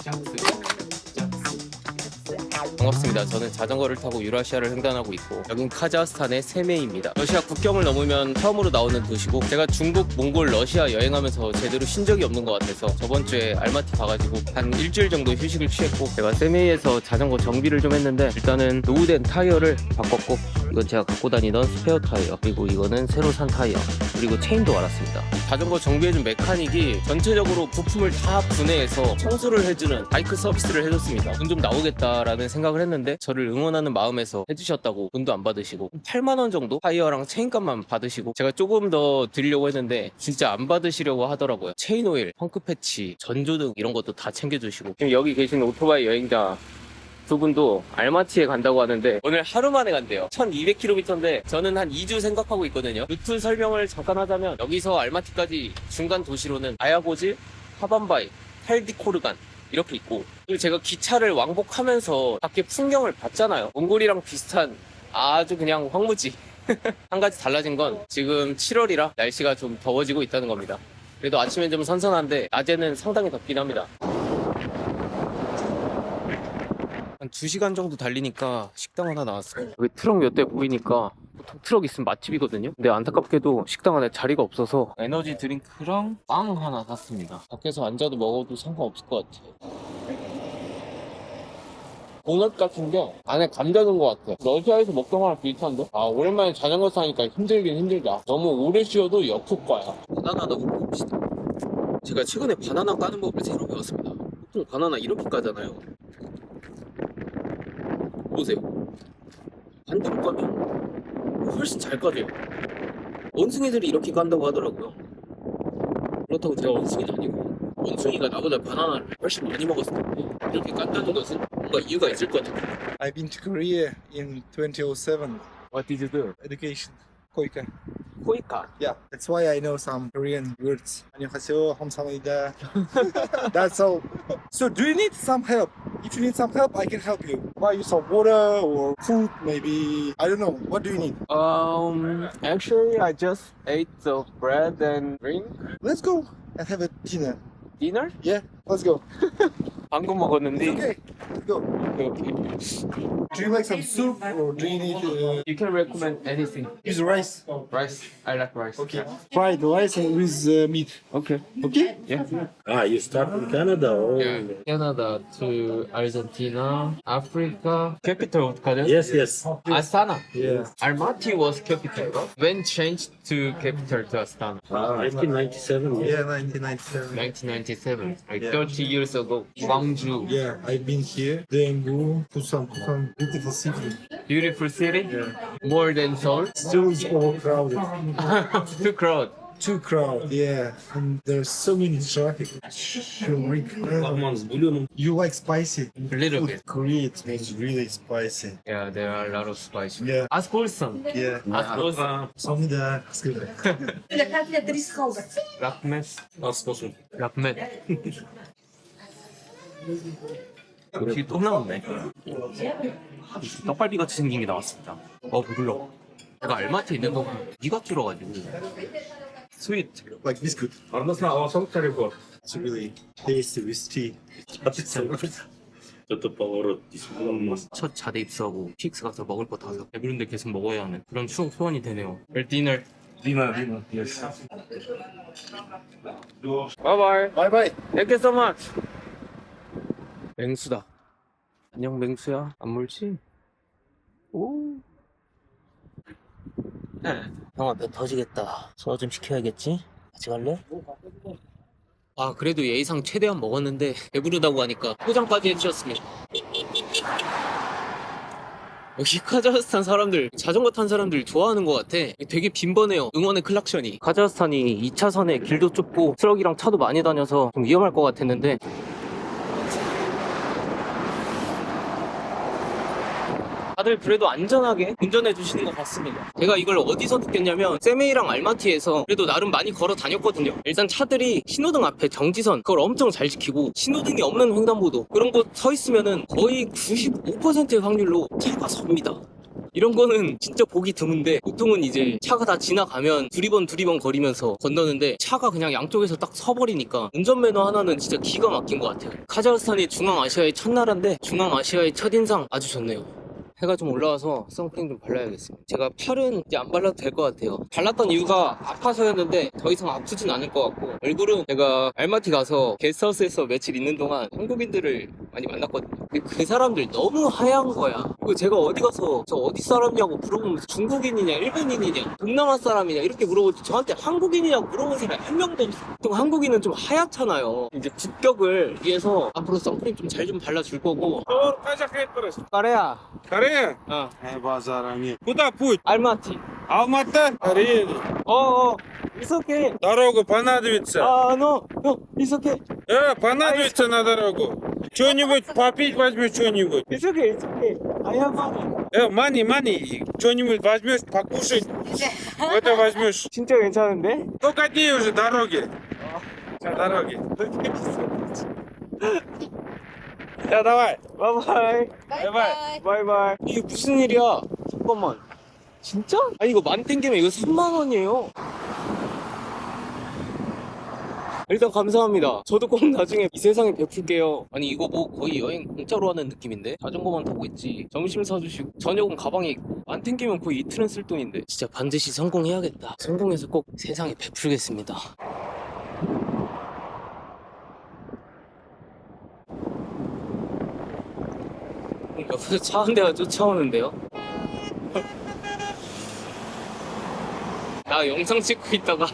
반갑습니다. 저는 자전거를 타고 유라시아를 횡단하고 있고 여긴 카자흐스탄의 세메이입니다. 러시아 국경을 넘으면 처음으로 나오는 도시고 제가 중국, 몽골, 러시아 여행하면서 제대로 쉰 적이 없는 것 같아서 저번 주에 알마티 가가지고 한 일주일 정도 휴식을 취했고 제가 세메이에서 자전거 정비를 좀 했는데 일단은 노후된 타이어를 바꿨고 이건 제가 갖고 다니던 스페어 타이어 그리고 이거는 새로 산 타이어 그리고 체인도 알았습니다. 자전거 정비해준 메카닉이 전체적으로 부품을 다 분해해서 청소를 해주는 바이크 서비스를 해줬습니다. 돈 좀 나오겠다라는 생각을 했는데 저를 응원하는 마음에서 해주셨다고 돈도 안 받으시고 8만원 정도 타이어랑 체인값만 받으시고 제가 조금 더 드리려고 했는데 진짜 안 받으시려고 하더라고요. 체인 오일, 펑크 패치, 전조등 이런 것도 다 챙겨주시고 지금 여기 계신 오토바이 여행자 두 분도 알마티에 간다고 하는데 오늘 하루 만에 간대요. 1200km인데 저는 한 2주 생각하고 있거든요. 루트 설명을 잠깐 하자면 여기서 알마티까지 중간 도시로는 아야고질, 하반바이, 탈디코르간 이렇게 있고 그리고 제가 기차를 왕복하면서 밖에 풍경을 봤잖아요. 몽골이랑 비슷한 아주 그냥 황무지. 한 가지 달라진 건 지금 7월이라 날씨가 좀 더워지고 있다는 겁니다. 그래도 아침엔 좀 선선한데 낮에는 상당히 덥긴 합니다. 한 2시간 정도 달리니까 식당 하나 나왔어요. 여기 트럭 몇 대 보이니까 보통 트럭 있으면 맛집이거든요. 근데 안타깝게도 식당 안에 자리가 없어서 에너지 드링크랑 빵 하나 샀습니다. 밖에서 앉아도 먹어도 상관없을 것 같아요. 도넛 같은 게 안에 감자 넣은 것 같아. 러시아에서 먹던 거랑 비슷한데? 아 오랜만에 자전거 타니까 힘들긴 힘들다. 너무 오래 쉬어도 역효과야. 바나나 넣고 봅시다. 제가 최근에 바나나 까는 법을 새로 배웠습니다. 보통 바나나 이렇게 까잖아요. 보세요. 반대로 까면 훨씬 잘 까져요. 원숭이들이 이렇게 깐다고 하더라고요. 그렇다고 제가 원숭이는 아니고 원숭이가 나보다 바나나를 훨씬 많이 먹었을 텐데 이렇게 깐다는 것은 뭔가 이유가 있을 것 같아요. I've been to Korea in 2007. What did you do? Education. Koika. 코이카. Yeah, that's why I know some Korean words. 안녕하세요, 감사합니다. That's all. So, do you need some help? If you need some help, I can help you. Buy you some water or food, maybe. I don't know. What do you need? Actually I just ate the bread and drink. Let's go and have a dinner. Dinner? Yeah, let's go. 방금 먹었는데. Okay, let's go. Okay. Do you like some soup or do you need You can recommend anything. use rice? Rice. I like rice. Okay. Fried rice and with meat. Okay. Okay? Yeah. You start from Canada or? Canada to Argentina, Africa. Capital of Canada? Yes. Astana. Yeah. Almaty was capital, right? When changed to capital to Astana? 1997. Yeah, 1997. 1997, like Yeah. 30 years ago. Gwangju. Yeah, I've been here. Daegu, Busan, beautiful city. Beautiful city? More than Seoul? Still is overcrowded. Too crowd. Too crowded, yeah. And there's so many traffic. You like spicy? A little bit. Korea, it's really spicy. Yeah, there are a lot of spice. Yeah. Askolsan. Yeah. Askolsan. 감사합니다. Rakmet. Rakmet. 음식이 또 나왔네. 떡갈비 같이 생긴 게 나왔습니다. 배불러. 제가 알마티에 있는 거 니가 줄어가지고. 스윗. Like biscuit. It's really tasty with tea. Это поворот. 첫 자대 입수하고 PX 가서 먹을 거 다 사. 배부른데 계속 먹어야 하는 그런 추억 소환이 되네요. 디너. Yes. 바이바이. Bye bye. Thank you so much. 맹수다. 안녕 맹수야. 안 물지? 오. 형아 배 터지겠다. 소화 좀 시켜야겠지? 같이 갈래? 아 그래도 예의상 최대한 먹었는데 배부르다고 하니까 포장까지 해주셨습니다. 역시 카자흐스탄 사람들 자전거 탄 사람들 좋아하는 것 같아. 되게 빈번해요 응원의 클락션이. 카자흐스탄이 2차선에 길도 좁고 트럭이랑 차도 많이 다녀서 좀 위험할 것 같았는데 다들 그래도 안전하게 운전해 주시는 것 같습니다. 제가 이걸 어디서 느꼈냐면 세메이랑 알마티에서 그래도 나름 많이 걸어 다녔거든요. 일단 차들이 신호등 앞에 정지선 그걸 엄청 잘 지키고 신호등이 없는 횡단보도 그런 곳 서 있으면은 거의 95%의 확률로 차가 섭니다. 이런 거는 진짜 보기 드문데 보통은 이제 차가 다 지나가면 두리번 거리면서 건너는데 차가 그냥 양쪽에서 딱 서버리니까 운전면허 하나는 진짜 기가 막힌 것 같아요. 카자흐스탄이 중앙아시아의 첫 나라인데 중앙아시아의 첫인상 아주 좋네요. 해가 좀 올라와서 선크림 좀 발라야겠습니다. 제가 팔은 이제 안 발라도 될 것 같아요. 발랐던 이유가 아파서였는데 더 이상 아프진 않을 것 같고, 얼굴은 제가 알마티 가서 게스트하우스에서 며칠 있는 동안 한국인들을 많이 만났거든요. 근데 그 사람들 너무 하얀 거야. 그리고 제가 어디 가서 저 어디 사람이냐고 물어보면서 중국인이냐 일본인이냐 동남아 사람이냐 이렇게 물어보지 저한테 한국인이냐고 물어본 사람이 한 명도 없어. 보통 한국인은 좀 하얗잖아요. 이제 국격을 위해서 앞으로 선크림 좀 잘 좀 발라줄 거고. 까레야. Корея? 어. Базарами. Куда путь? 알마티. Алматы? Корея. 어어. It's okay. Дорога понадобится. No. It's okay. Понадобится на дорогу. Что-нибудь попить возьмешь, что-нибудь. It's okay. I have money. Мани. Что-нибудь возьмешь, покушать. Это возьмешь. 진짜 괜찮은데? Только дней уже дороги. Дороги. 자, давай. 바이바이. Давай. 바이바이. 이게 무슨 일이야? 잠깐만. 진짜? 아니 이거 만 땡기면 이거 3만 원이에요. 일단 감사합니다. 저도 꼭 나중에 이 세상에 베풀게요. 아니 이거 뭐 거의 여행 공짜로 하는 느낌인데? 자전거만 타고 있지. 점심 사주시고 저녁은 가방에 있고 안 땡기면 거의 이틀은 쓸 돈인데. 진짜 반드시 성공해야겠다. 성공해서 꼭 세상에 베풀겠습니다. 옆에서 차 한 대가 쫓아오는데요? 나 영상 찍고 있다가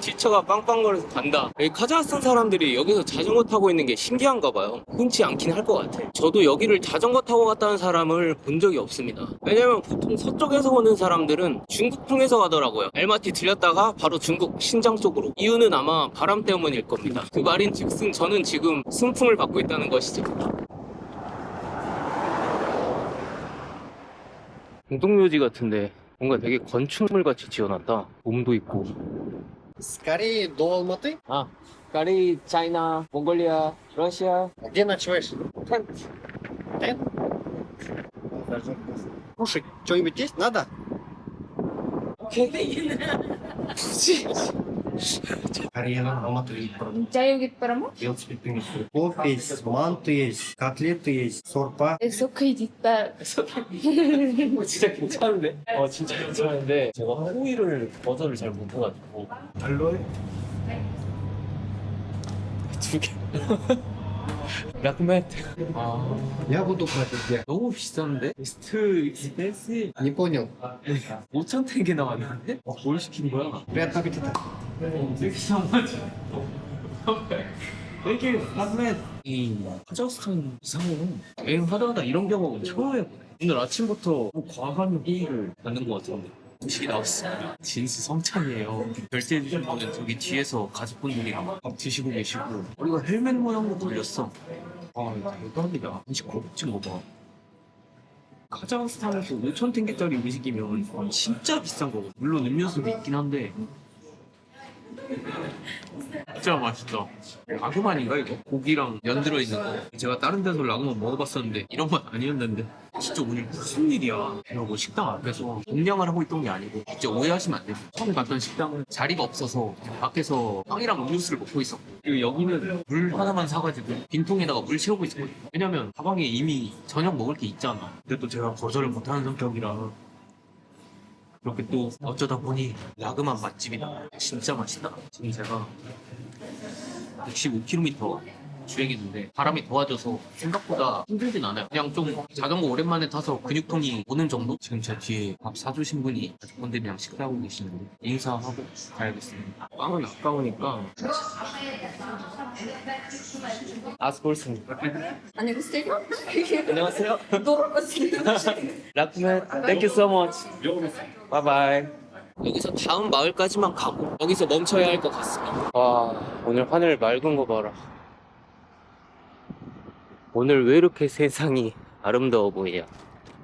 뒤차가 빵빵거려서 간다. 여기 카자흐스탄 사람들이 여기서 자전거 타고 있는 게 신기한가 봐요. 흔치 않긴 할 것 같아. 저도 여기를 자전거 타고 갔다는 사람을 본 적이 없습니다. 왜냐면 보통 서쪽에서 오는 사람들은 중국 통해서 가더라고요. 알마티 들렸다가 바로 중국 신장 쪽으로. 이유는 아마 바람 때문일 겁니다. 그 말인 즉슨 저는 지금 순풍을 받고 있다는 것이죠. 공동묘지 같은데 뭔가 되게 건축물 같이 지어놨다. 돔도 있고. Скорее до Алматы. 아, 까리, 차이나, 몽골리아, 러시아, Где ночуешь? 텐트. Кушать что-нибудь есть? Надо? 오케이. 굳이. Корея, Алматы. Чай 여기 парамо? Кофе есть, манты есть, котлеты есть, сорпа. Сок이 있다. 진짜 괜찮은데? 진짜 괜찮은데 제가 호의를 거절을 잘 못해가지고. 알로에? 두 개. 라크메트. Я буду платить. 너무 비싼데? 베스트 익스펜스 Не понял. 5천 탱게 나왔는데? 뭘 시킨 거야? Приятного аппетита. 되게 이상하지? 되게 라크메트. 이 카자흐스탄 이상해요. 여행하다가 이런 경험은 처음 해보네. 오늘 아침부터 과한 호의를 받는 것 같은데. 음식이 나왔습니다. 진수 성찬이에요. 결제해 주신 분은 저기 뒤에서 가족분들이랑 밥 드시고 계시고 우리가 헬멧 모양도 돌렸어. 대박이다. 음식 고급진 거 봐. 카자흐스탄에서 5천 탱게짜리 음식이면 진짜 비싼 거고. 물론 음료수도 있긴 한데 진짜 맛있다. 라그만인가 이거? 고기랑 면 들어있는 거. 제가 다른 데서 라그만 먹어봤었는데 이런 맛 아니었는데 진짜 오늘 무슨 일이야. 내가 뭐 식당 앞에서 동냥을 하고 있던 게 아니고 진짜 오해하시면 안 돼요. 처음 갔던 식당은 자리가 없어서 밖에서 빵이랑 음료수를 먹고 있었고, 그리고 여기는 물 하나만 사가지고 빈통에다가 물 채우고 있었거든요. 왜냐면 가방에 이미 저녁 먹을 게 있잖아. 근데 또 제가 거절을 못하는 성격이라 그렇게 또 어쩌다 보니 라그만 맛집이다. 진짜 맛있다. 지금 제가 65km 주행했는데 바람이 더워져서 생각보다 힘들진 않아요. 그냥 좀 자전거 오랜만에 타서 근육통이 오는 정도? 지금 제 뒤에 밥 사주신 분이 가족분들이랑 식사하고 계시는데 인사하고 가야겠습니다. 빵은 아까우니까 아스볼스입니다. 안녕하세요. 안녕하세요. Дорого слишком. 라프맨, thank you so much. 바이바이. 여기서 다음 마을까지만 가고 여기서 멈춰야 할 것 같습니다. 와, 오늘 하늘 맑은 거 봐라. 오늘 왜 이렇게 세상이 아름다워 보이냐.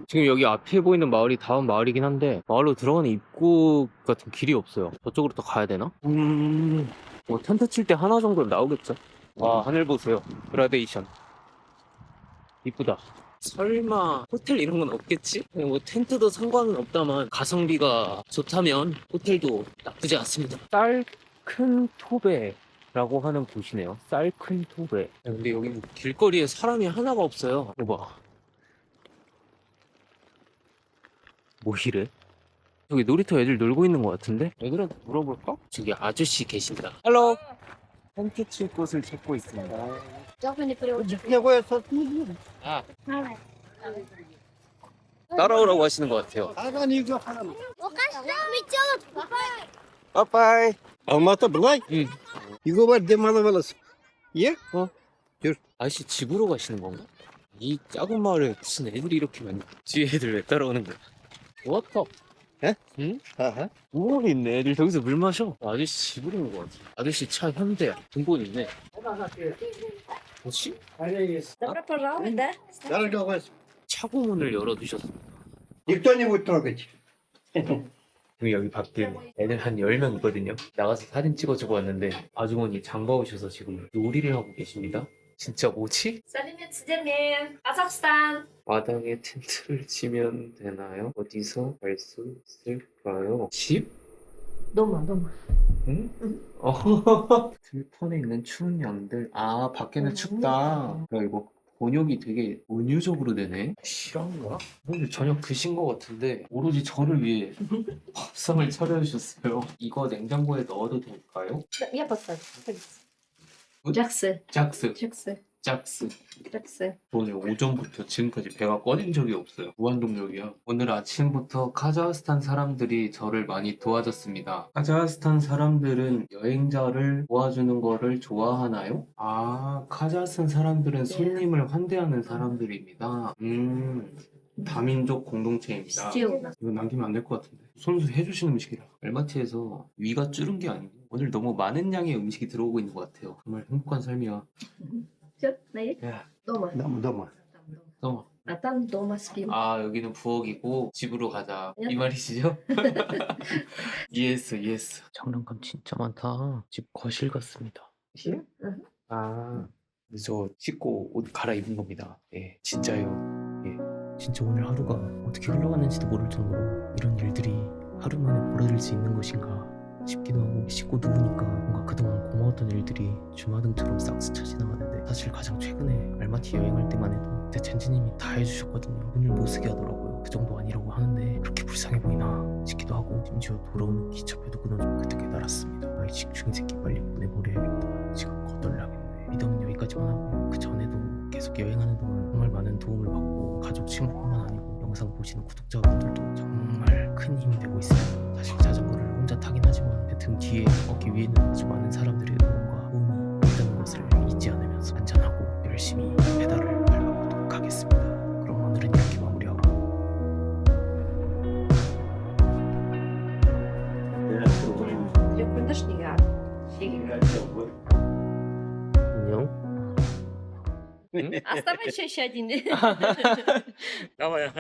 지금 여기 앞에 보이는 마을이 다음 마을이긴 한데 마을로 들어가는 입구 같은 길이 없어요. 저쪽으로 더 가야 되나? 뭐 텐트 칠 때 하나 정도 나오겠죠. 와, 하늘 보세요. 그라데이션 이쁘다. 설마 호텔 이런 건 없겠지? 뭐 텐트도 상관은 없다만 가성비가 좋다면 호텔도 나쁘지 않습니다. 쌀큰토베라고 하는 곳이네요. 쌀큰토베. 근데 여기 길거리에 사람이 하나가 없어요. 이거 봐. 뭐 이래? 여기 놀이터 애들 놀고 있는 것 같은데? 애들한테 물어볼까? 저기 아저씨 계신다. 헬로! 텐트 칠 곳을 찾고 있습니다. 아, 따라오라고 하시는 것 같아요. Апай, Алматы былай? 응. Үйге бар демалып аласың. Иә? 아저씨 집으로 가시는 건가? 이 작은 마을에 무슨 애들이 이렇게 많이 뒤에 애들 왜 따라오는 거야? 워터 에? 응? 아하. 우물이 있네. 애들 저기서 물 마셔. 아저씨 집으로 온 거 같아. 아저씨 차 현대야. 등본 있네. 뭐지? Добро пожаловать, да? Дорога у вас. 차고 문을 열어두셨어. Никто не будет трогать. 지금 여기 밖에 애들 한 10명 있거든요. 나가서 사진 찍어주고 왔는데 아주머니 장바 오셔서 지금 요리를 하고 계십니다. 진짜 뭐지? сәлеметсіздерме қазақстан. 마당에 텐트를 치면 되나요? 어디서 갈 수 있을까요? 집? Дома. 응? 들판에 있는 추운 양들. 아, 밖에는 춥다. 야, 이거 번역이 되게 은유적으로 되네. 실화인가? 오늘 저녁 드신 것 같은데 오로지 저를 위해 밥상을 차려주셨어요. 이거 냉장고에 넣어도 될까요? Я поставлю. 어? Жақсы. 짝스. 오늘 오전부터 지금까지 배가 꺼진 적이 없어요. 무한동력이야. 오늘 아침부터 카자흐스탄 사람들이 저를 많이 도와줬습니다. 카자흐스탄 사람들은 여행자를 도와주는 거를 좋아하나요? 아, 카자흐스탄 사람들은 손님을 환대하는 사람들입니다. 다민족 공동체입니다. 이거 남기면 안 될 것 같은데. 손수 해주시는 음식이라. 알마티에서 위가 줄은 게 아니고 오늘 너무 많은 양의 음식이 들어오고 있는 것 같아요. 정말 행복한 삶이야. Все, наедь? 야, Дома. Дома. 너. А там дома спим. 아, 여기는 부엌이고 집으로 가자 이 응. 말이시죠? 이해했어. 장난감 진짜 많다. 집 거실 같습니다. 응. 아, 저 씻고 옷 갈아입은 겁니다. 예, 진짜요. 예, 진짜 오늘 하루가 어떻게 흘러갔는지도 모를 정도로 이런 일들이 하루 만에 벌어질 수 있는 것인가 싶기도 하고, 씻고 누우니까 뭔가 그동안 고마웠던 일들이 주마등처럼 싹 스쳐 지나가는데, 사실 가장 최근에 알마티 여행할 때만 해도 대첸지님이 다 해주셨거든요. 돈을 못 쓰게 하더라고요. 그 정도 아니라고 하는데 그렇게 불쌍해 보이나 싶기도 하고, 심지어 돌아오는 기차표도 끊어지고 그때 깨달았습니다. 아이 식충이 새끼 빨리 보내버려야겠다. 지금 거덜나겠네. 미담은 여기까지만 하고, 그 전에도 계속 여행하는 동안 정말 많은 도움을 받고, 가족 친구뿐만 아니고 영상 보시는 구독자분들도 정말 큰 힘이 되고 있습니다. 사실 자전거를 혼자 타긴 하지만 그 등 뒤에 어깨 위에는 아주 많은 사람들의 응원과 도움이 있다는 것을 잊지 않으면서 안전하고 열심히 페달을 밟아보도록 하겠습니다. 그럼 오늘은 이렇게 마무리하고, Подожди, 안녕. Оставай еще один. 나와요.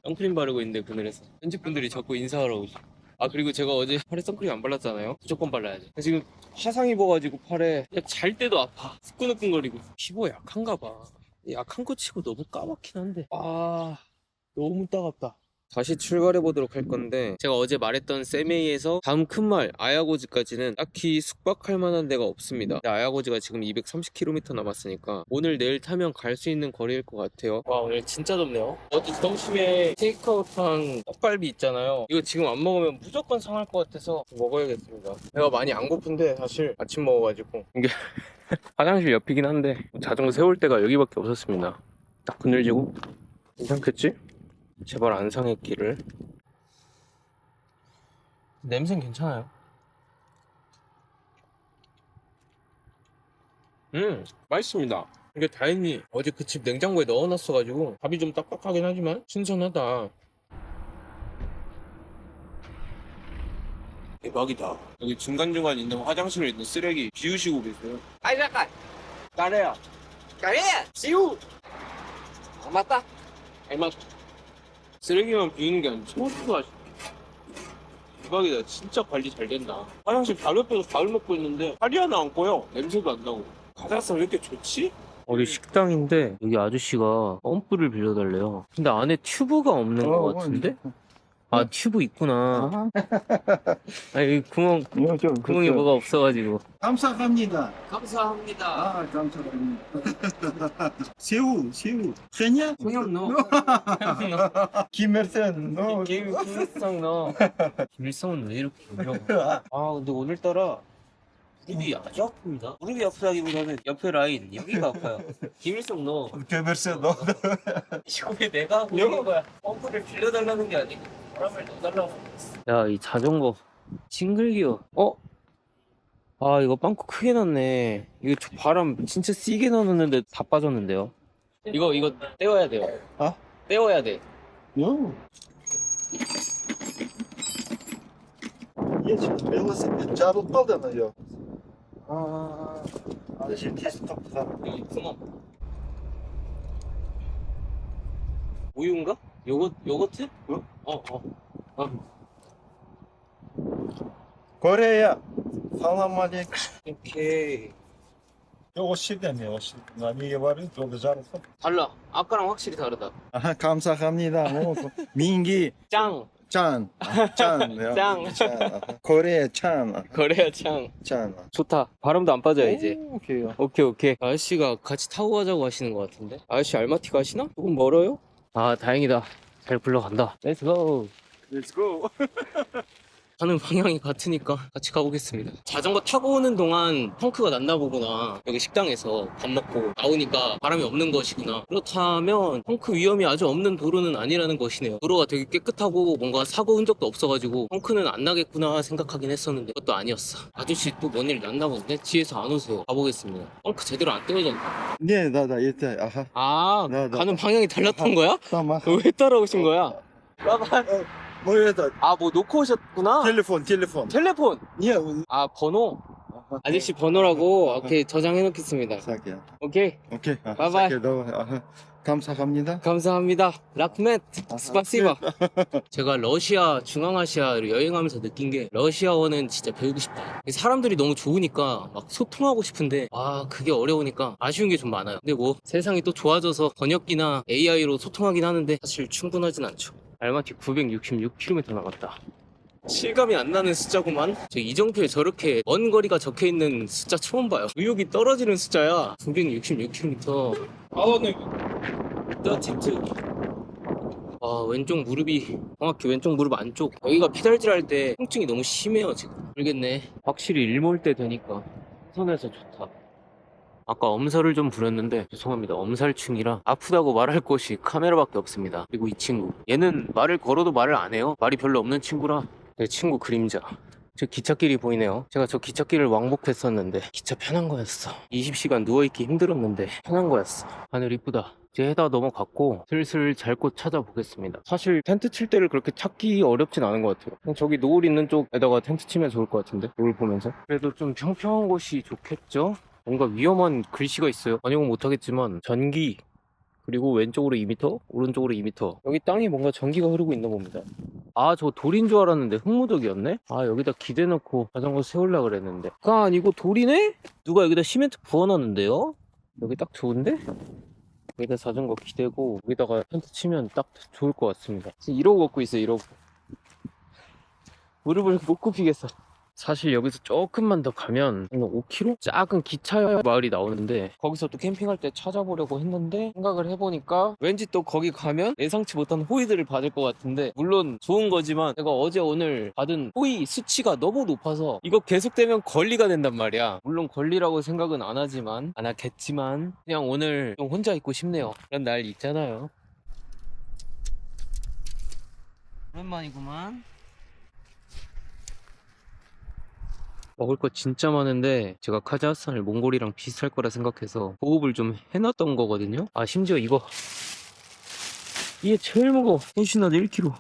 선크림 바르고 있는데 그늘에서 편집분들이 자꾸 인사하러 오죠. 아, 그리고 제가 어제 팔에 선크림 안 발랐잖아요. 무조건 발라야죠. 지금 화상 입어가지고 팔에 그냥 잘 때도 아파. 후끈후끈거리고. 피부 약한가 봐. 약한 거 치고 너무 까맣긴 한데, 아, 너무 따갑다. 다시 출발해 보도록 할 건데, 제가 어제 말했던 세메이에서 다음 큰 마을 아야고지까지는 딱히 숙박할 만한 데가 없습니다. 근데 아야고지가 지금 230km 남았으니까 오늘 내일 타면 갈 수 있는 거리일 것 같아요. 와, 오늘 진짜 덥네요. 어제 점심에 테이크아웃한 떡갈비 있잖아요. 이거 지금 안 먹으면 무조건 상할 것 같아서 먹어야겠습니다. 배가 많이 안 고픈데 사실 아침 먹어가지고. 이게 화장실 옆이긴 한데 자전거 세울 데가 여기밖에 없었습니다. 딱 그늘지고 괜찮겠지? 제발 안 상했기를. 냄새는 괜찮아요. 맛있습니다. 이게 다행히 어제 그 집 냉장고에 넣어놨어가지고 밥이 좀 딱딱하긴 하지만 신선하다. 대박이다. 여기 중간중간 있는 화장실에 있는 쓰레기 비우시고 계세요. 아이, 잠깐! 까레야! 지우! 맞다! 알맞. 쓰레기만 비우는 게 아니라 청소도 하시네. 대박이다. 진짜 관리 잘 된다. 화장실 바로 옆에서 밥을 먹고 있는데 팔이 하나 안 꼬여. 냄새도 안 나고. 카자흐스탄 왜 이렇게 좋지? 우리 식당인데 여기 아저씨가 펌프를 빌려달래요. 근데 안에 튜브가 없는 것 같은데? 아 튜브 있구나. 아니 구멍이 뭐가 없어가지고. 감사합니다. 감사합니다. 아, 감사합니다. 새우. 현이야? 송영 너. 김mersen. 김일성 너. 김일성은 왜 이렇게 유명해? 아 근데 오늘따라 무릎이 아주 아픕니다. 무릎이 아프다기보다는 옆에 라인 여기가 아파요. 김일성 너. 김mersen. 이거 왜 내가 하고 있는 거야? 펌프를 빌려달라는 게 아니고 바람을 넣어달라고. 야, 이 자전거 싱글기어. 아, 이거 빵꾸 크게 났네. 이거 바람 진짜 세게 넣었는데 다 빠졌는데요. 이거 떼어야 돼요. 어? 떼어야 돼. Есть велосипед жарылып қалды ана 요. ана жер тесіп қалыпты. 여기 구멍. 우유인가? 요거트? Корея. Салам алейкум. 오케이. осы жерде осы неге барып жолда жарылып қалды. 달라. 아까랑 확실히 다르다. 감사합니다. 민기 짱. 짠. 짱. 코리아 짠. 거래야 짱. 짠. 좋다. 바람도 안 빠져 이제. 오케이. 오케이. 아저씨가 같이 타고 가자고 하시는 것 같은데. 아저씨 알마티 가시나? 조금 멀어요? 아 다행이다. 잘 굴러간다. 렛츠고. 렛츠고. 가는 방향이 같으니까 같이 가보겠습니다. 자전거 타고 오는 동안 펑크가 났나 보구나. 여기 식당에서 밥 먹고 나오니까 바람이 없는 것이구나. 그렇다면 펑크 위험이 아주 없는 도로는 아니라는 것이네요. 도로가 되게 깨끗하고 뭔가 사고 흔적도 없어가지고 펑크는 안 나겠구나 생각하긴 했었는데 그것도 아니었어. 아저씨 또 뭔 일 났나 본데? 뒤에서 안 오세요. 가보겠습니다. 펑크 제대로 안 떼어졌네. 네, 나 이때 아 네. 가는 방향이 달랐던 거야? tamam. 왜 따라오신 거야? 빠바. 뭐 это 아 뭐 놓고 오셨구나? телефон. 텔레폰! Не, 아 번호? 아저씨 번호라고? 오케이 저장해 놓겠습니다. всякие. 오케이 오케이. 바이바이. всякие, давай. 감사합니다. 감사합니다. 락멧 스파시바. 제가 러시아 중앙아시아를 여행하면서 느낀 게 러시아어는 진짜 배우고 싶다. 사람들이 너무 좋으니까 막 소통하고 싶은데 그게 어려우니까 아쉬운 게 좀 많아요. 근데 뭐 세상이 또 좋아져서 번역기나 AI로 소통하긴 하는데 사실 충분하진 않죠. 알마티 966km 남았다. 실감이 안 나는 숫자구만. 저 이정표에 저렇게 먼 거리가 적혀있는 숫자 처음 봐요. 의욕이 떨어지는 숫자야. 966km. 더티트. 왼쪽 무릎이 정확히 왼쪽 무릎 안쪽 여기가 페달질 할 때 통증이 너무 심해요 지금. 모르겠네. 확실히 일몰 때 되니까 선에서 좋다. 아까 엄살을 좀 부렸는데 죄송합니다. 엄살충이라 아프다고 말할 곳이 카메라밖에 없습니다. 그리고 이 친구 얘는 말을 걸어도 말을 안 해요. 말이 별로 없는 친구라. 내 친구 그림자. 저 기찻길이 보이네요. 제가 저 기찻길을 왕복했었는데 기차 편한 거였어. 20시간 누워있기 힘들었는데 편한 거였어. 하늘 이쁘다. 이제 해다 넘어갔고 슬슬 잘 곳 찾아보겠습니다. 사실 텐트 칠 때를 그렇게 찾기 어렵진 않은 것 같아요. 그냥 저기 노을 있는 쪽에다가 텐트 치면 좋을 것 같은데 노을 보면서. 그래도 좀 평평한 곳이 좋겠죠? 뭔가 위험한 글씨가 있어요. 번역은 못하겠지만 전기 그리고 왼쪽으로 2m 오른쪽으로 2m 여기 땅에 뭔가 전기가 흐르고 있나 봅니다. 저 돌인 줄 알았는데 흙무더기였네? 여기다 기대 놓고 자전거 세우려고 그랬는데 아니고 돌이네? 누가 여기다 시멘트 부어놨는데요? 여기 딱 좋은데? 여기다 자전거 기대고 여기다가 텐트 치면 딱 좋을 것 같습니다. 지금 이러고 걷고 있어요. 이러고 무릎을 못 굽히겠어. 사실 여기서 조금만 더 가면 5km? 작은 기차 마을이 나오는데 거기서 또 캠핑할 때 찾아보려고 했는데 생각을 해보니까 왠지 또 거기 가면 예상치 못한 호의들을 받을 것 같은데 물론 좋은 거지만 제가 어제 오늘 받은 호의 수치가 너무 높아서 이거 계속되면 권리가 된단 말이야. 물론 권리라고 생각은 안 하겠지만 그냥 오늘 좀 혼자 있고 싶네요. 그런 날 있잖아요. 오랜만이구만. 먹을 거 진짜 많은데 제가 카자흐스탄을 몽골이랑 비슷할 거라 생각해서 보급을 좀 해놨던 거거든요. 심지어 이게 제일 무거워. 캐슈넛 1kg.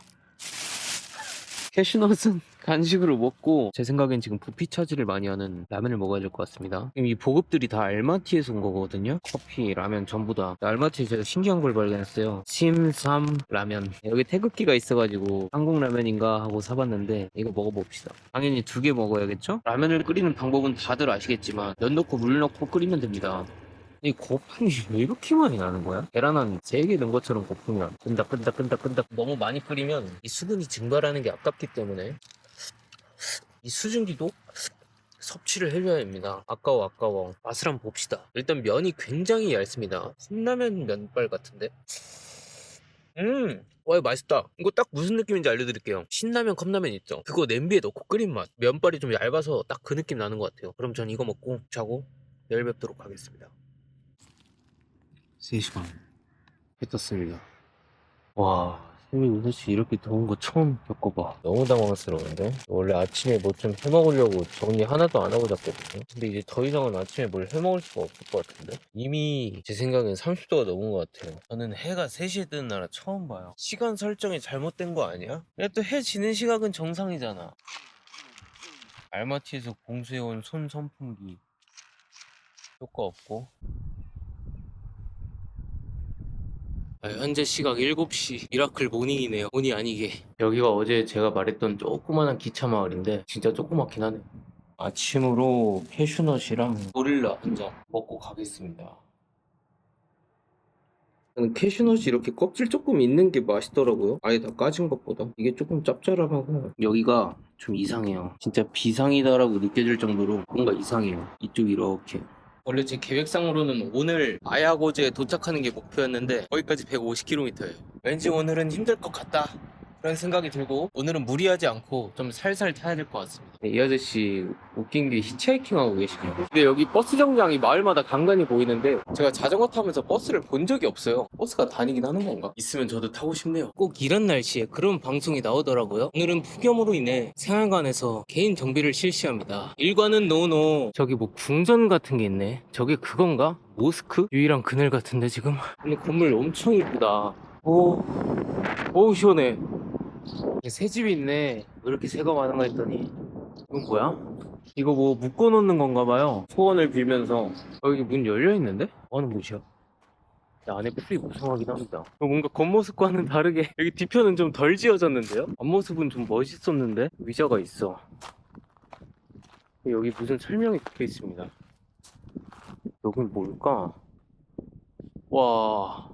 캐슈넛은 간식으로 먹고 제 생각엔 지금 부피 차지를 많이 하는 라면을 먹어야 될 것 같습니다. 지금 이 보급들이 다 알마티에서 온 거거든요. 커피, 라면 전부 다. 알마티에 제가 신기한 걸 발견했어요. 심삼 라면. 여기 태극기가 있어가지고 한국 라면인가 하고 사봤는데 이거 먹어봅시다. 당연히 2개 먹어야겠죠? 라면을 끓이는 방법은 다들 아시겠지만 면 넣고 물 넣고 끓이면 됩니다. 이 거품이 왜 이렇게 많이 나는 거야? 계란 한 3개 넣은 것처럼 거품이 나. 끈덕끈덕. 너무 많이 끓이면 이 수분이 증발하는 게 아깝기 때문에 이 수증기도 섭취를 해줘야 됩니다. 아까워. 맛을 한번 봅시다. 일단 면이 굉장히 얇습니다. 컵라면 면발 같은데? 와, 이거 맛있다. 이거 딱 무슨 느낌인지 알려드릴게요. 신라면 컵라면 있죠? 그거 냄비에 넣고 끓인 맛. 면발이 좀 얇아서 딱 그 느낌 나는 것 같아요. 그럼 전 이거 먹고 자고 내일 뵙도록 하겠습니다. 3시간 해 떴습니다. 와, 새벽 6시 이렇게 더운 거 처음 겪어봐. 너무 당황스러운데? 원래 아침에 뭐 좀 해먹으려고 정리 하나도 안 하고 잤거든요. 근데 이제 더 이상은 아침에 뭘 해먹을 수가 없을 것 같은데? 이미 제 생각엔 30도가 넘은 것 같아요. 저는 해가 3시에 뜨는 나라 처음 봐요. 시간 설정이 잘못된 거 아니야? 근데 또 해 지는 시각은 정상이잖아. 알마티에서 공수해온 손 선풍기 효과 없고. 현재 시각 7시 미라클 모닝이네요. 본의 아니게. 여기가 어제 제가 말했던 조그만한 기차 마을인데 진짜 조그맣긴 하네. 아침으로 캐슈넛이랑 고릴라 한 잔 먹고 가겠습니다. 저는 캐슈넛이 이렇게 껍질 조금 있는 게 맛있더라고요. 아예 다 까진 것보다. 이게 조금 짭짤하고 여기가 좀 이상해요. 진짜 비상이다라고 느껴질 정도로 뭔가 이상해요. 이쪽 이렇게. 원래 제 계획상으로는 오늘 아야고즈에 도착하는 게 목표였는데 거기까지 150km예요. 왠지 오늘은 힘들 것 같다 그런 생각이 들고 오늘은 무리하지 않고 좀 살살 타야 될 것 같습니다. 이 아저씨 웃긴 게 히치하이킹하고 계시네요. 근데 여기 버스 정류장이 마을마다 간간히 보이는데 제가 자전거 타면서 버스를 본 적이 없어요. 버스가 다니긴 하는 건가? 있으면 저도 타고 싶네요. 꼭 이런 날씨에 그런 방송이 나오더라고요. 오늘은 폭염으로 인해 생활관에서 개인 정비를 실시합니다. 일과는 노노. 저기 뭐 궁전 같은 게 있네. 저게 그건가? 모스크? 유일한 그늘 같은데 지금? 근데 건물 엄청 이쁘다. 오우 시원해. 새 집이 있네. 왜 이렇게 새가 많은가 했더니 이건 뭐야? 이거 뭐 묶어놓는 건가 봐요. 소원을 빌면서. 여기 문 열려있는데? 뭐 하는 곳이야? 안에 풀이 무성하긴 합니다. 뭔가 겉모습과는 다르게 여기 뒤편은 좀 덜 지어졌는데요? 앞모습은 좀 멋있었는데? 의자가 있어. 여기 무슨 설명이 적혀 있습니다. 여긴 뭘까? 와,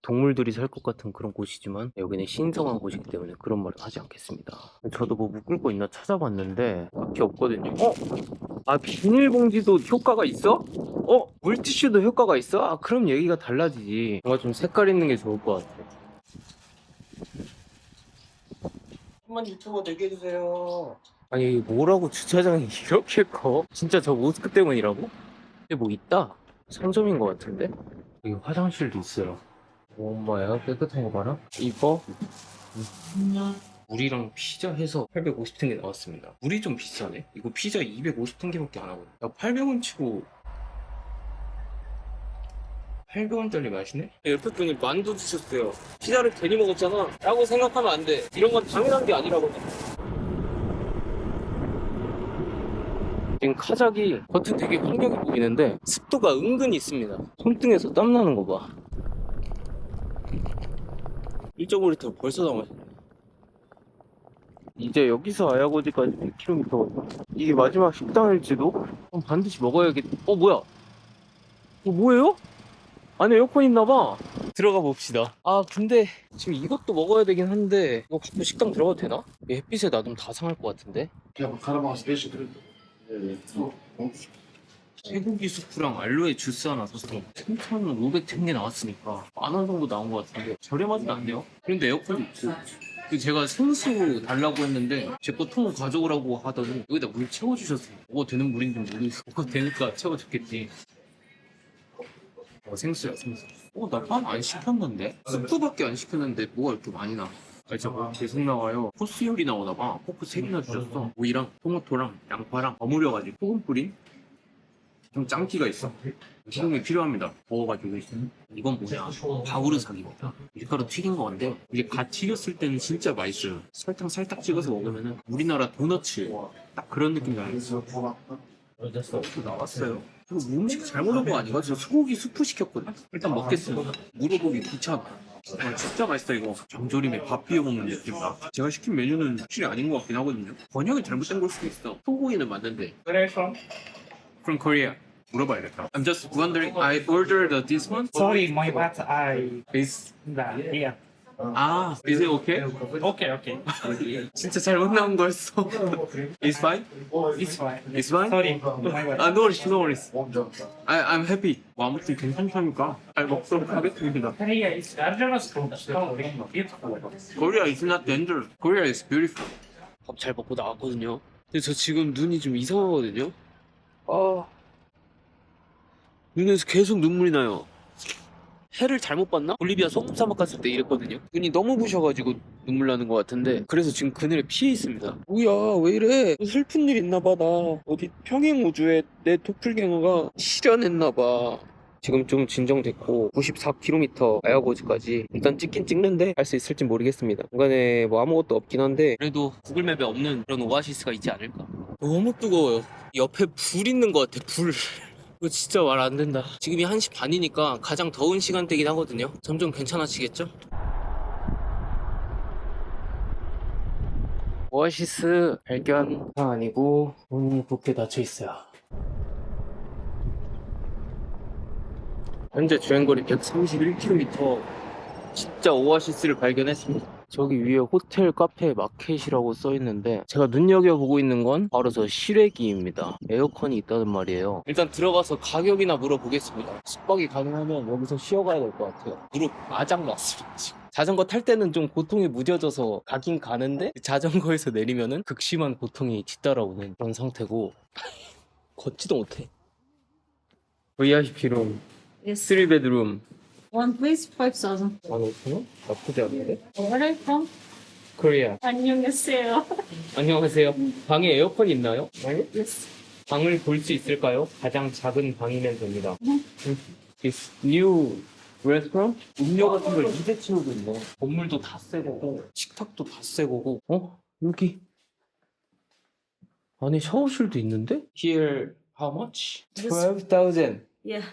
동물들이 살 것 같은 그런 곳이지만 여기는 신성한 곳이기 때문에 그런 말은 하지 않겠습니다. 저도 뭐 묶을 거 있나 찾아봤는데 딱히 없거든요. 아, 비닐봉지도 효과가 있어? 물티슈도 효과가 있어? 아, 그럼 얘기가 달라지지. 뭔가 좀 색깔 있는 게 좋을 것 같아. 한번 유튜버 되게 해주세요. 아니, 뭐라고 주차장이 이렇게 커? 진짜 저 모스크 때문이라고? 근데 뭐 있다? 상점인 것 같은데? 여기 화장실도 있어요. 엄마야, 깨끗한 거 봐라. 이거 물이랑 피자 해서 850탱게 나왔습니다. 물이 좀 비싸네. 이거 피자 250탱게밖에 안 하거든. 야, 800원 치고 800원짜리 맛이네? 옆에 분이 만두 주셨어요. 피자를 괜히 먹었잖아 라고 생각하면 안 돼. 이런 건 당연한 게 아니라거든. 지금 카작이 겉은 되게 환경이 보이는데 습도가 은근히 있습니다. 손등에서 땀나는 거 봐. 1.5리터 벌써 남았네. 이제 여기서 아야고지까지 100km거든. 이게 마지막 식당일지도? 그럼 반드시 먹어야겠. 뭐야? 이거 뭐예요? 안에 에어컨 있나봐. 들어가 봅시다. 아, 근데 지금 이것도 먹어야 되긴 한데 이거 갖고 식당 들어가도 되나? 이 햇빛에 놔두면 다 상할 것 같은데. 쇠고기 수프랑 알로에 주스 하나 샀어. 3,500탱게 나왔으니까 10,000원 정도 나온 것 같은데 저렴하진 않네요. 그런데 에어컨이 있고. 그리고 제가 생수 달라고 했는데 제 거 통 가져오라고 하더니 여기다 물 채워주셨어요. 뭐가 되는 물인지 모르겠어. 뭐가 되니까 채워줬겠지. 생수야, 생수. 나 빵 안 시켰는데? 스프밖에 안 시켰는데 뭐가 이렇게 많이 나? 진짜 뭐 계속 나와요. 코스 요리 나오나봐. 포크 3개나 주셨어. 오이랑 토마토랑 양파랑 버무려가지고 소금 뿌린 좀 짱기가 있어. 소금이 필요합니다. 먹어가지고. 이건 뭐냐? 바우르삭입니다. 밀가루 튀긴 건데 이게 갓 튀겼을 때는 진짜 맛있어요. 설탕 살짝 찍어서 먹으면은 우리나라 도너츠 딱 그런 느낌 나요. 나왔어요. 이거 뭐 음식 잘못 온 거 아닌가? 저 소고기 수프 시켰거든. 일단 먹겠습니다. 물어보기 귀찮아. 진짜 맛있다 이거. 장조림에 밥 비벼 먹는 느낌이다. 제가 시킨 메뉴는 확실히 아닌 것 같긴 하거든요. 번역이 잘못된 걸 수도 있어. 소고기는 맞는데. From Korea. 물어봐야겠다. I'm just wondering. I ordered this one. Sorry, my bad. Is Yeah. is it okay? Okay, okay. 진짜 잘못 나온 거였어. It's fine. It's fine. It's fine. Sorry, my bad. No worries, no worries. I'm happy. 뭐 아무튼 괜찮다니까. 잘 먹도록 하겠습니다. Korea is dangerous to beautiful. Korea is not dangerous. Korea is beautiful. 밥 잘 먹고 나왔거든요. 근데 저 지금 눈이 좀 이상하거든요. 눈에서 계속 눈물이 나요. 해를 잘못 봤나? 볼리비아 소금 사막 갔을 때 이랬거든요. 눈이 너무 부셔가지고 눈물 나는 것 같은데 그래서 지금 그늘에 피해 있습니다. 뭐야 왜 이래? 슬픈 일 있나봐. 나 어디 평행 우주에 내 도플갱어가 실현했나봐. 지금 좀 진정됐고 94km 아야고즈까지 일단 찍긴 찍는데 할 수 있을지 모르겠습니다. 중간에 뭐 아무것도 없긴 한데 그래도 구글맵에 없는 그런 오아시스가 있지 않을까. 너무 뜨거워요. 옆에 불 있는 것 같아. 불. 이거 진짜 말 안 된다. 지금이 1시 반이니까 가장 더운 시간대긴 하거든요. 점점 괜찮아지겠죠? 오아시스 발견 아니고 문이 붓게 닫혀 있어요. 현재 주행거리 131km. 진짜 오아시스를 발견했습니다. 저기 위에 호텔, 카페, 마켓이라고 써있는데 제가 눈여겨보고 있는 건 바로 저 실외기입니다. 에어컨이 있다는 말이에요. 일단 들어가서 가격이나 물어보겠습니다. 숙박이 가능하면 여기서 쉬어가야 될 것 같아요. 무릎 아작 났습니다 지금. 자전거 탈 때는 좀 고통이 무뎌져서 가긴 가는데 자전거에서 내리면은 극심한 고통이 뒤따라오는 그런 상태고 걷지도 못해. VIP룸 Yes. 3bedroom One place, 5,000. 15,000원? 나쁘지 않은데? Where are you from? 코리아. 안녕하세요. 안녕하세요. 방에 에어컨 있나요? Yes. 방을 볼 수 있을까요? 가장 작은 방이면 됩니다. It's new restaurant? 음료 같은 걸 입에 채우고 있네. 건물도 다 새 거고 식탁도 다 새 거고. 여기 안에 샤워실도 있는데? Here how much? 12,000. Yeah.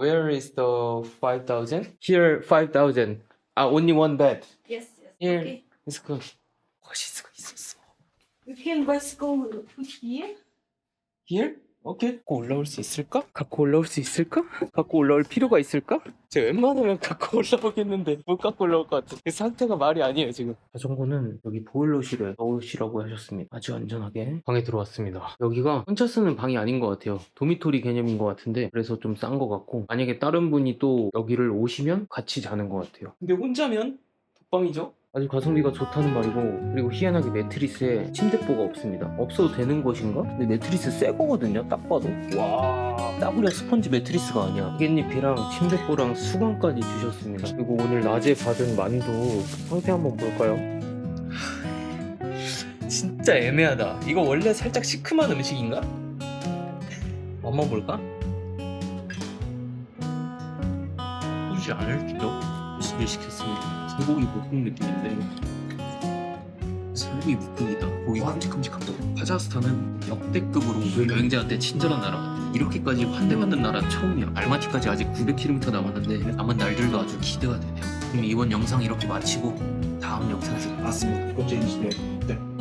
Where is the 5,000? Here 5,000. Only one bed. Yes, yes. Here Okay. is good. 오아시스가 있었어. You can bicycle put here. Here? 오케이. 갖고 올라올 수 있을까? 갖고 올라올 수 있을까? 갖고 올라올 필요가 있을까? 제가 웬만하면 갖고 올라오겠는데 못 갖고 올라올 것 같아. 그 상태가 말이 아니에요 지금. 자전거는 여기 보일러실에 넣으시라고 하셨습니다. 아주 안전하게 방에 들어왔습니다. 여기가 혼자 쓰는 방이 아닌 것 같아요. 도미토리 개념인 것 같은데 그래서 좀 싼 것 같고 만약에 다른 분이 또 여기를 오시면 같이 자는 것 같아요. 근데 혼자면 독방이죠? 아주 가성비가 좋다는 말이고 그리고 희한하게 매트리스에 침대뽀가 없습니다. 없어도 되는 것인가? 근데 매트리스 새 거거든요 딱 봐도. 와 따구려 스펀지 매트리스가 아니야. 깻잎이랑 침대뽀랑 수건까지 주셨습니다. 그리고 오늘 낮에 받은 만두 상태 한번 볼까요? 진짜 애매하다. 이거 원래 살짝 시큼한 음식인가? 한번 볼까? 보지 않을지도 음식을 시켰습니다. 소고기 볶음 느낌인데 소고기 볶음이다. 고기 큼직큼직하다. 카자흐스탄은 역대급으로 여행자한테 친절한 나라 같아. 이렇게까지 환대받는 나라는 처음이야. 알마티까지 아직 900km 남았는데 남은 날들도 아주 기대가 되네요. 그럼 이번 영상 이렇게 마치고 다음 영상에서 뵙겠습니다.